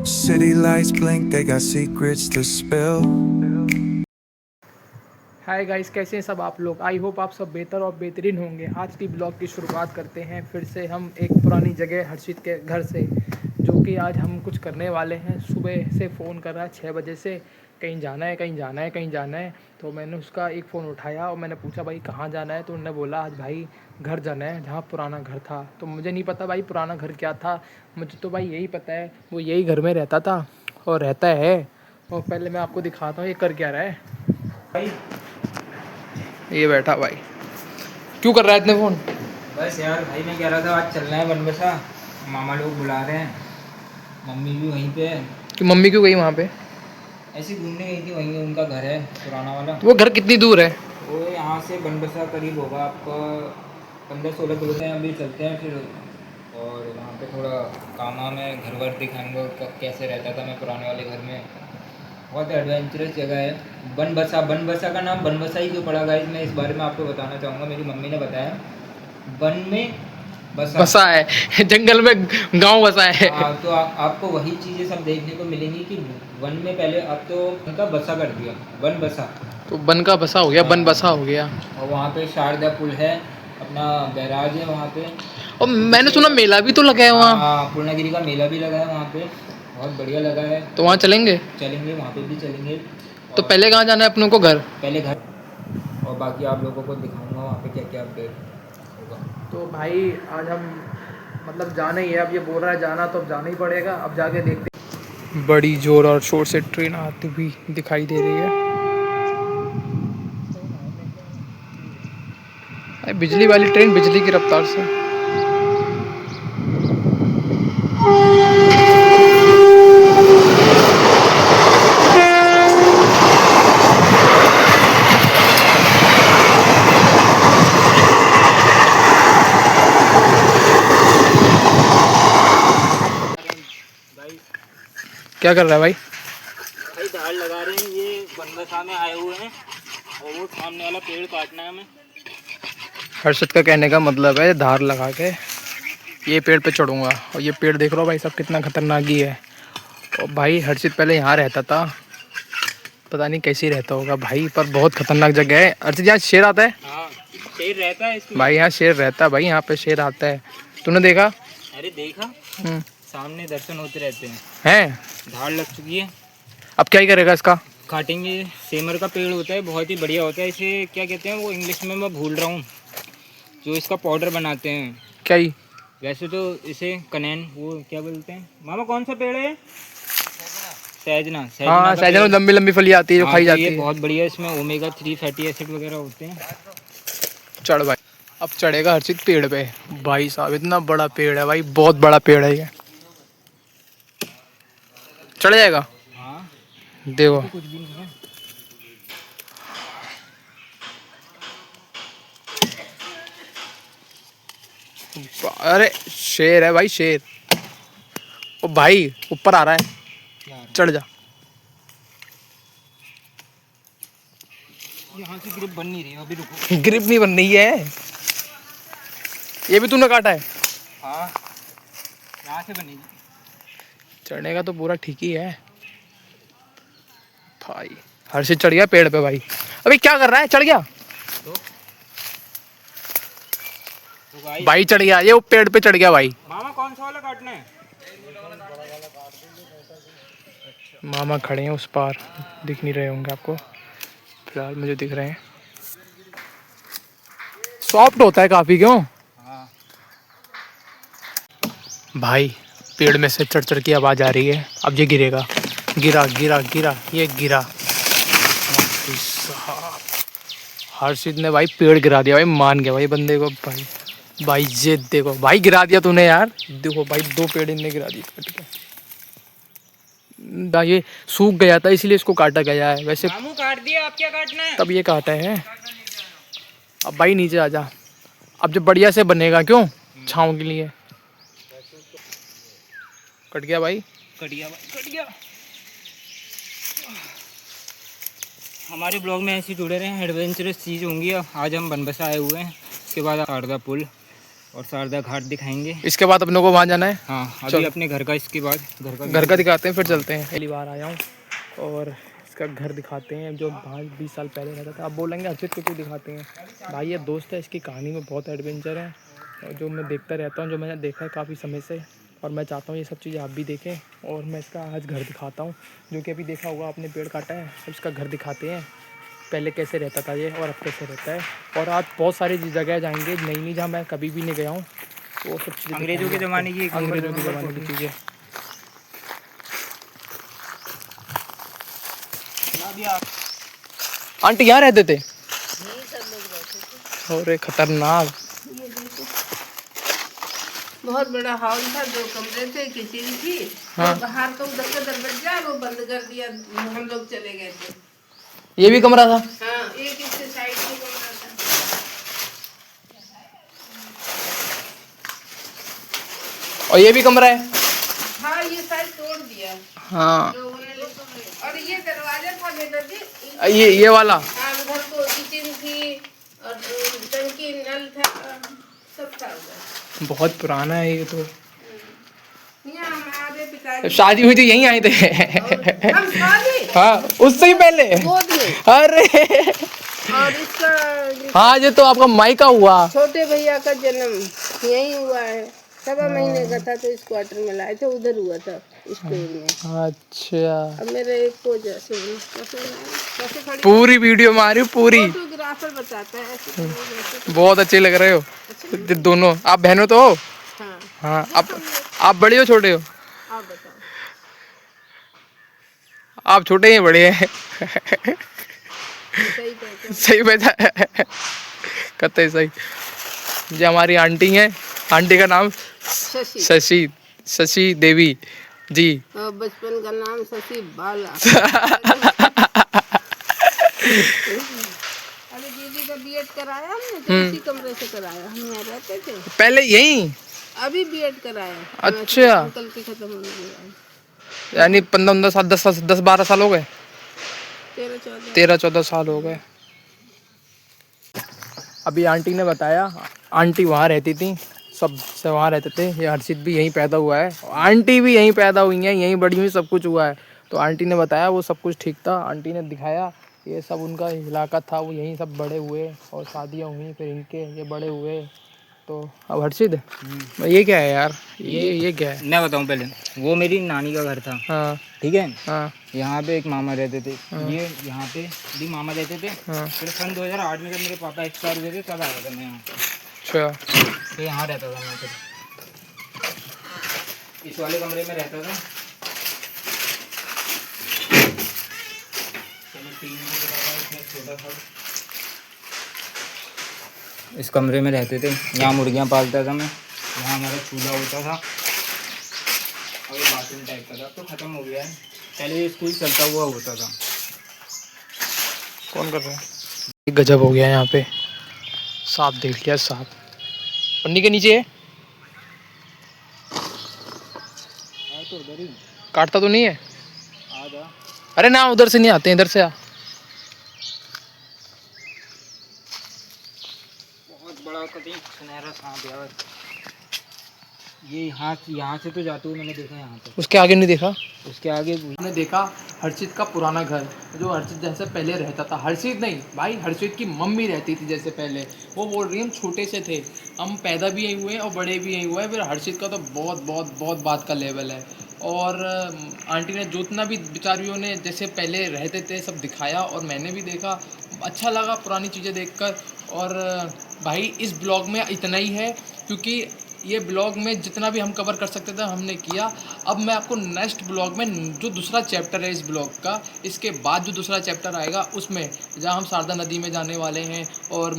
City lights blink, they got secrets to spill. Hi guys, कैसे हैं सब आप लोग। आई होप आप सब बेहतर और बेहतरीन होंगे। आज की ब्लॉग की शुरुआत करते हैं फिर से हम एक पुरानी जगह हर्षित के घर से, जो कि आज हम कुछ करने वाले हैं। सुबह से फ़ोन कर रहा है 6 बजे से, कहीं जाना है कहीं जाना है कहीं जाना है। तो मैंने उसका एक फ़ोन उठाया और मैंने पूछा भाई कहाँ जाना है। तो उन्होंने बोला आज भाई घर जाना है जहाँ पुराना घर था। तो मुझे नहीं पता भाई पुराना घर क्या था, मुझे तो भाई यही पता है वो यही घर में रहता था और रहता है। और पहले मैं आपको दिखाता हूँ ये कर क्या रहा है भाई। ये बैठा भाई, क्यों कर रहा है इतने फ़ोन? बस यार भाई मैं कह रहा था आज चलना है बनबसा, मामा लोग बुला रहे हैं, मम्मी भी वहीं पे है। कि मम्मी क्यों गई वहाँ पे? ऐसे घूमने गई थी, वहीं उनका घर है पुराना वाला। तो वो घर कितनी दूर है? वो यहाँ से बनबसा करीब होगा आपका 15-16 किलो से। अभी चलते हैं फिर, और वहाँ पे थोड़ा काम वाम है, घर वर दिखाएंगे कैसे रहता था मैं पुराने वाले घर में। बहुत एडवेंचरस जगह है बनबसा। बनबसा का नाम बनबसा ही क्यों पड़ा गाइस, मैं इस बारे में आपको बताना चाहूँगा। मेरी मम्मी ने बताया वन में बसा है जंगल में गांव बसा है। हाँ, तो आपको वही चीज़ें सब देखने को मिलेंगी कि वन में पहले, अब तो उनका बसा कर दिया, वन बसा। तो बन का बसा हो गया, बन हाँ, बसा हो गया। और वहाँ पे शारदा पुल है, अपना बैराज है वहाँ पे। और मैंने सुना मेला भी तो लगा है वहाँ। हाँ, पूर्णागिरी का मेला भी लगा है वहाँ पे, बहुत बढ़िया लगा है। तो वहाँ चलेंगे? चलेंगे, वहाँ पे भी चलेंगे। तो और पहले कहाँ जाना है अपनों को? घर। पहले घर, और बाकी आप लोगों को दिखाऊंगा वहाँ पे क्या क्या अपडेट होगा। तो भाई आज हम मतलब जाना ही है। अब ये बोल रहा है जाना तो अब जाना ही पड़ेगा। अब जाके देखते हैं। बड़ी जोर और शोर से ट्रेन आती हुई दिखाई दे रही है। अरे बिजली वाली ट्रेन, बिजली की रफ्तार से। भाई क्या कर रहा है भाई? भाई धार लगा रहे हैं, ये बनबसा में आए हुए हैं और वो सामने वाला पेड़ काटना है हमें। हर्षद का कहने का मतलब है धार लगा के ये पेड़ पे चढ़ूंगा। और ये पेड़ देख रहा हो भाई सब कितना खतरनाक ही है। और भाई हर्षित पहले यहाँ रहता था, पता नहीं कैसे रहता होगा भाई, पर बहुत खतरनाक जगह है। हर्षित यहाँ शेर आता है? हाँ, शेर रहता है इसमें। भाई यहाँ शेर रहता है, भाई यहाँ पे शेर आता है। तूने देखा? अरे देखा, सामने दर्शन होते रहते हैं। हैं? धार लग चुकी है, अब क्या ही करेगा इसका? काटेंगे। सेमर का पेड़ होता है, बहुत ही बढ़िया होता है। इसे क्या कहते हैं वो इंग्लिश में मैं भूल रहा हूँ, जो इसका पाउडर बनाते हैं। क्या ही? वैसे तो इसे कनैन, वो क्या बोलते हैं मामा, कौन सा पेड़ है? सहजना। हाँ का सहजन में पेड़। लंबी लंबी फली आती है जो हाँ, खाई तो जाती ये है। बहुत बढ़िया है, इसमें ओमेगा 3 फैटी एसिड वगैरह होते हैं। चढ़ भाई। अब चढ़ेगा हर्षित पेड़ पे। भाई साहब इतना बड़ा पेड़ है भाई, बहुत बड़ा पेड़ है ये। चढ़ जाएगा? हाँ, देखो। तो कुछ भी नहीं है। अरे शेर है भाई, शेर। ओ भाई ऊपर आ रहा है, यार चढ़ जा। यहाँ से ग्रिप बन नहीं रही है, अभी रुको। ग्रिप नहीं बन रही है। ये भी तूने काटा है? हाँ, यहाँ से बनेगी। चढ़ने का तो पूरा ठीक ही है भाई। हर्षित चढ़ गया पेड़ पे भाई। अभी क्या कर रहा है? चढ़ गया तो गाइस, भाई, चढ़ गया ये, वो पेड़ पे चढ़ गया भाई। मामा कौन सा वाला काटना है? मामा खड़े हैं उस पार, दिख नहीं रहे होंगे आपको, फिलहाल मुझे दिख रहे हैं। सॉफ्ट होता है काफी, क्यों हाँ, भाई? पेड़ में से चढ़ चढ़ की आवाज आ रही है। अब ये गिरेगा। गिरा गिरा गिरा, ये गिरा। भाई साहब, हर्षित ने भाई पेड़ गिरा दिया भाई, मान गया भाई बंदे को। भाई भाई ये देखो भाई, गिरा दिया तूने यार। देखो भाई 2 पेड़ इनने गिरा दिए कट के। ये सूख गया था इसलिए इसको काटा गया है, वैसे मामू काट दिया, आप क्या काटना है? तब ये काटा है। अब भाई नीचे आ जा, अब जब बढ़िया से बनेगा, क्यों छाँव के लिए। कट गया भाई, कट गया भाई, कट गया। हमारे ब्लॉग में ऐसे जुड़े रहे हैं, एडवेंचरस चीज़ होंगी। आज हम बनबसा आए हुए हैं, उसके बाद शारदा पुल, और शारदा घाट दिखाएंगे। इसके बाद अपने को वहाँ जाना है। हाँ अभी चलो। अपने घर का, इसके बाद घर का दिखाते हैं, फिर चलते हैं। पहली बार आया हूँ और इसका घर दिखाते हैं जो 20 साल पहले रहता था। आप बोलेंगे अर्चित को क्यों दिखाते हैं? भाई ये दोस्त है, इसकी कहानी में बहुत एडवेंचर है और जो मैं देखता रहता हूँ, जो मैंने देखा है काफ़ी समय से, और मैं चाहता हूँ ये सब चीज़ें आप भी देखें। और मैं इसका आज घर दिखाता हूँ, जो कि अभी देखा होगा आपने, पेड़ काटा है। अब इसका घर दिखाते हैं, पहले कैसे रहता था ये और अब कैसे रहता है। और आज बहुत सारी जगह जाएंगे नई नई, जहाँ मैं कभी भी नहीं गया हूँ, तो वो सब चीज़ें अंग्रेजों के ज़माने की, अंग्रेजों के ज़माने की चीज़ें। आंटी यहाँ रहते थे? अरे खतरनाक। बहुत बड़ा हॉल था, 2 कमरे थे, किचन थी। हाँ। और बाहर का उधर का दरवाजा वो बंद कर दिया, हम लोग चले गए थे। ये भी कमरा था? हाँ, एक इसके साइड में कमरा था। और ये भी कमरा है? हाँ, ये साइड तोड़ दिया हाँ। लोगों ने। और ये दरवाजा था बेटा जी, ये वाला? हाँ, उधर को किचन थी और टंकी, नल था, सब था उधर। बहुत पुराना है ये तो। यहाँ हमारे पिताजी शादी हुई थी यहीं आए थे? हम शादी हाँ, उससे ही पहले? गोद में। अरे और इसका हाँ, ये तो आपका मायका हुआ। छोटे भैया का जन्म यहीं हुआ है, 1.25 महीने का था तो इस क्वार्टर में लाए थे, उधर हुआ था स्कूल में। अच्छा, अब मेरे एक को जैसे कैसे खड़ी पूरी वीडियो में आ रही हूँ पूरी। फोटोग्राफर बताता है ऐसे खड़ी जैसे। बहुत अच्छे लग रहे हो दोनों। आप बहनों तो हो? हाँ, हाँ। आप बड़े हो छोटे हो? आप बताओ। आप छोटे हैं बड़े हैं? सही कहते हो। सही बेटा, कतई सही। जो हमारी आंटी हैं, आंटी का नाम शशि, शशि देवी जी। और बचपन का नाम शशि बाला। अरे दीदी का बीएड कराया हमने, तो इसी कमरे से कराया, हम यहाँ रहते थे। पहले यहीं? अभी बीएड कराया। अच्छा। अंकल के खत्म होने गया। यानी 15 साल, 10-12 साल हो गए? 13-14 साल हो गए। अभी आंटी ने बताया, आंटी वहाँ रहती थी, सब से वहाँ रहते थे। ये हर्षित भी यहीं पैदा हुआ है, आंटी भी यहीं पैदा हुई हैं, यहीं बड़ी हुई, सब कुछ हुआ है। तो आंटी ने बताया वो सब कुछ ठीक था। आंटी ने दिखाया ये सब उनका इलाका था, वो यहीं सब बड़े हुए और शादियाँ हुई, फिर इनके ये बड़े हुए। तो अब हर्षित ये क्या है यार? ये क्या है? मैं बताऊँ पहले, वो मेरी नानी का घर था। हाँ ठीक है। हाँ यहाँ पे एक मामा रहते थे। ये यहाँ पे भी मामा रहते थे। हाँ। फिर सन 2008 में जब मेरे पापा एक्सपायर हुए थे तब आया था मैं यहाँ। अच्छा। तो यहाँ रहता था मैं, फिर इस वाले कमरे में रहता था। छोटा था, इस कमरे में रहते थे। यहाँ मुर्गियाँ पालता था मैं, यहाँ हमारा चूल्हा होता था और ये बाथरूम टाइप का था। अब तो ख़त्म हो गया है, पहले ये स्कूल चलता हुआ होता था। कौन कर रहा है? गजब हो गया यहाँ पे। सांप देख लिया, सांप पन्नी के नीचे है। तो उधर ही काटता तो नहीं है? आ जा। अरे ना, उधर से नहीं आते, इधर से आ। बहुत बड़ा कभी सुनहरा सांप यार। ये यहाँ से तो जाते हुए मैंने देखा यहाँ पे। उसके आगे नहीं देखा? उसके आगे हमने देखा हर्षित का पुराना घर, जो हर्षित जैसे पहले रहता था। हर्षित नहीं भाई, हर्षित की मम्मी रहती थी जैसे पहले। वो बोल रही हम छोटे से थे, हम पैदा भी यहीं हुए और बड़े भी यहीं हुए। फिर हर्षित का तो बहुत बहुत बहुत बात का लेवल है। और आंटी ने जितना भी बेचारियों ने जैसे पहले रहते थे सब दिखाया, और मैंने भी देखा, अच्छा लगा पुरानी चीज़ें देखकर। और भाई इस ब्लॉग में इतना ही है, क्योंकि ये ब्लॉग में जितना भी हम कवर कर सकते थे हमने किया। अब मैं आपको नेक्स्ट ब्लॉग में जो दूसरा चैप्टर है इस ब्लॉग का, इसके बाद जो दूसरा चैप्टर आएगा उसमें जहाँ हम शारदा नदी में जाने वाले हैं और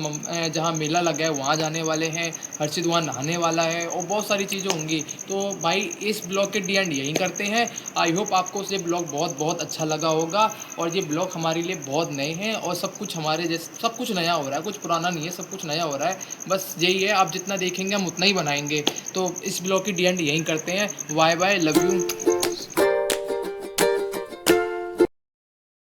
जहाँ मेला लगा है वहाँ जाने वाले हैं, हर्षित वहाँ नहाने वाला है और बहुत सारी चीज़ें होंगी। तो भाई इस ब्लॉग के डी एंड यहीं करते हैं। आई होप आपको ये ब्लॉग बहुत बहुत अच्छा लगा होगा। और ये ब्लॉग हमारे लिए बहुत नए हैं और सब कुछ हमारे जैसे सब कुछ नया हो रहा है, कुछ पुराना नहीं है, सब कुछ नया हो रहा है। बस यही है, आप जितना देखेंगे हम उतना ही बनाएंगे। तो इस ब्लॉग की डी एंड यहीं करते हैं। Bye bye, love you.